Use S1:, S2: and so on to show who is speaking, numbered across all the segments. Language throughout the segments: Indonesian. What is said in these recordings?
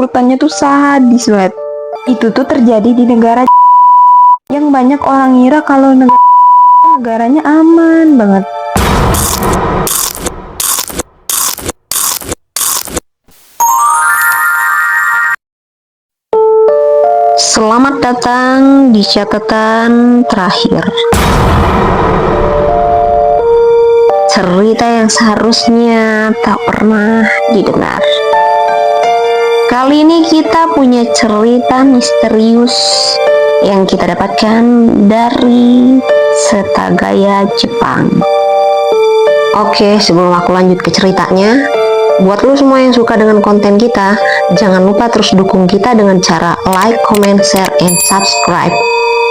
S1: urutannya tuh sadis banget. Itu tuh terjadi di negara yang banyak orang ngira kalau negaranya aman banget.
S2: Selamat datang di catatan terakhir. Cerita yang seharusnya tak pernah didengar. Kali ini kita punya cerita misterius yang kita dapatkan dari Setagaya Jepang. Oke, sebelum aku lanjut ke ceritanya, buat lo semua yang suka dengan konten kita, jangan lupa terus dukung kita dengan cara like, comment, share, and subscribe,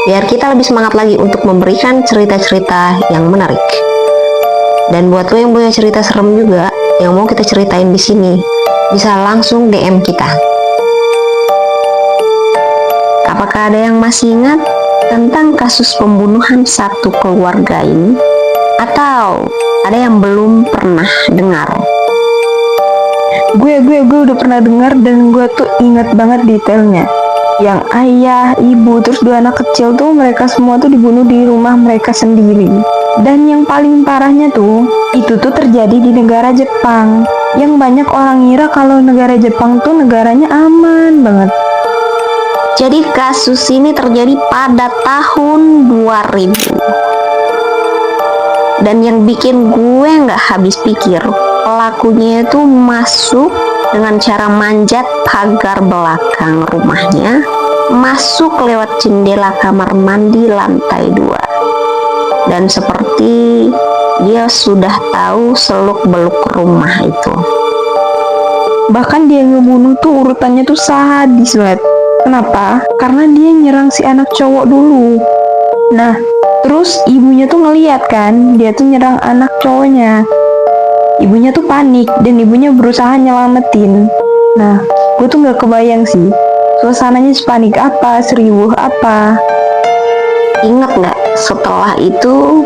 S2: biar kita lebih semangat lagi untuk memberikan cerita-cerita yang menarik. Dan buat lo yang punya cerita serem juga yang mau kita ceritain di sini, bisa langsung DM kita. Apakah ada yang masih ingat tentang kasus pembunuhan satu keluarga ini? Atau ada yang belum pernah dengar?
S1: Gue udah pernah dengar dan gue tuh inget banget detailnya. Yang ayah, ibu, terus dua anak kecil tuh mereka semua tuh dibunuh di rumah mereka sendiri. Dan yang paling parahnya tuh, itu tuh terjadi di negara Jepang. Yang banyak orang ngira kalau negara Jepang tuh negaranya aman banget.
S2: Jadi kasus ini terjadi pada tahun 2000. Dan yang bikin gue nggak habis pikir, pelakunya itu masuk dengan cara manjat pagar belakang rumahnya, masuk lewat jendela kamar mandi lantai 2. Dan seperti dia sudah tahu seluk-beluk rumah itu.
S1: Bahkan dia ngebunuh tuh urutannya tuh sadis banget. Kenapa? Karena dia nyerang si anak cowok dulu. Nah, terus ibunya tuh ngeliat kan, dia tuh nyerang anak cowoknya. Ibunya tuh panik dan ibunya berusaha nyelamatin. Nah, gue tuh gak kebayang sih, suasananya sepanik apa, seriuh apa.
S2: Ingat gak, setelah itu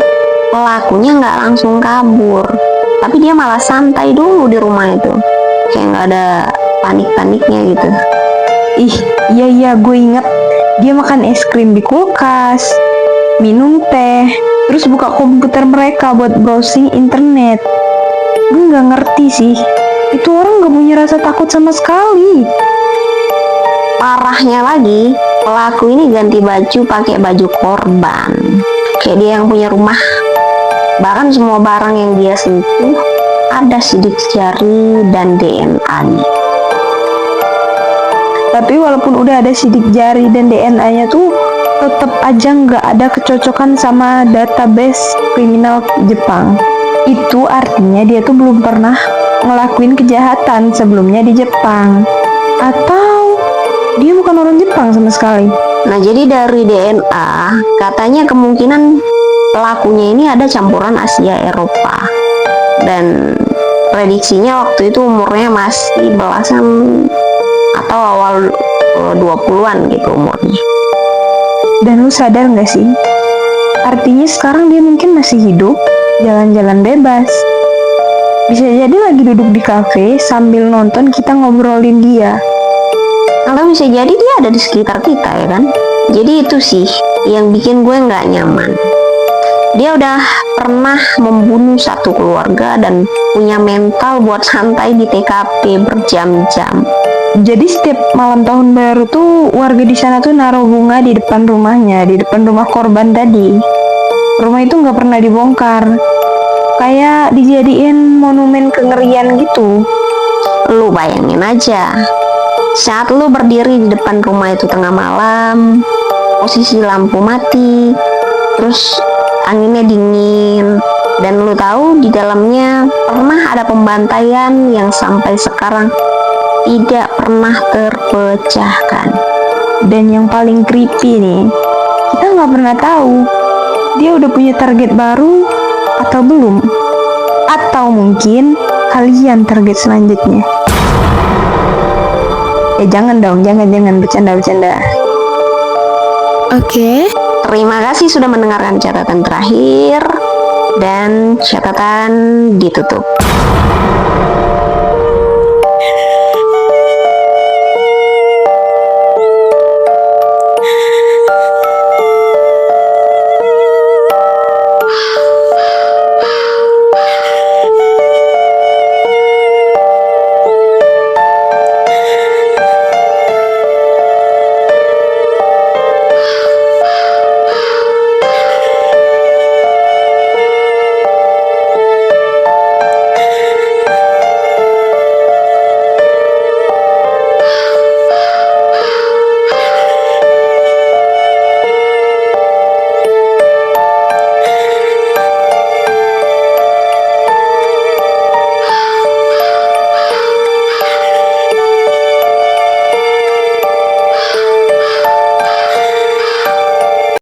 S2: pelakunya gak langsung kabur, tapi dia malah santai dulu di rumah itu, kayak gak ada panik-paniknya gitu.
S1: Iya gue inget, dia makan es krim di kulkas, minum teh, terus buka komputer mereka buat browsing internet. Gue gak ngerti sih, itu orang gak punya rasa takut sama sekali.
S2: Parahnya lagi, pelaku ini ganti baju pakai baju korban, kayak dia yang punya rumah. Bahkan semua barang yang dia sentuh ada sidik jari dan DNA-nya.
S1: Tapi walaupun udah ada sidik jari dan DNA-nya tuh, tetap aja nggak ada kecocokan sama database kriminal Jepang. Itu artinya dia tuh belum pernah ngelakuin kejahatan sebelumnya di Jepang. Atau dia bukan orang Jepang sama sekali.
S2: Nah, jadi dari DNA, katanya kemungkinan pelakunya ini ada campuran Asia Eropa. Dan prediksinya waktu itu umurnya masih belasan atau awal 20-an gitu umurnya.
S1: Dan lu sadar gak sih? Artinya sekarang dia mungkin masih hidup, jalan-jalan bebas. Bisa jadi lagi duduk di kafe sambil nonton kita ngobrolin dia.
S2: Atau bisa jadi dia ada di sekitar kita, ya kan? Jadi itu sih yang bikin gue nggak nyaman. Dia udah pernah membunuh satu keluarga dan punya mental buat santai di TKP berjam-jam.
S1: Jadi setiap malam tahun baru tuh warga di sana tuh naruh bunga di depan rumahnya, di depan rumah korban tadi. Rumah itu nggak pernah dibongkar, kayak dijadiin monumen kengerian gitu.
S2: Lu bayangin aja, saat lu berdiri di depan rumah itu tengah malam, posisi lampu mati, terus anginnya dingin, dan lu tahu di dalamnya pernah ada pembantaian yang sampai sekarang tidak pernah terpecahkan.
S1: Dan yang paling creepy nih, kita nggak pernah tahu dia udah punya target baru atau belum, atau mungkin kalian target selanjutnya. Jangan dong, jangan bercanda.
S2: Oke. Terima kasih sudah mendengarkan catatan terakhir, dan catatan ditutup.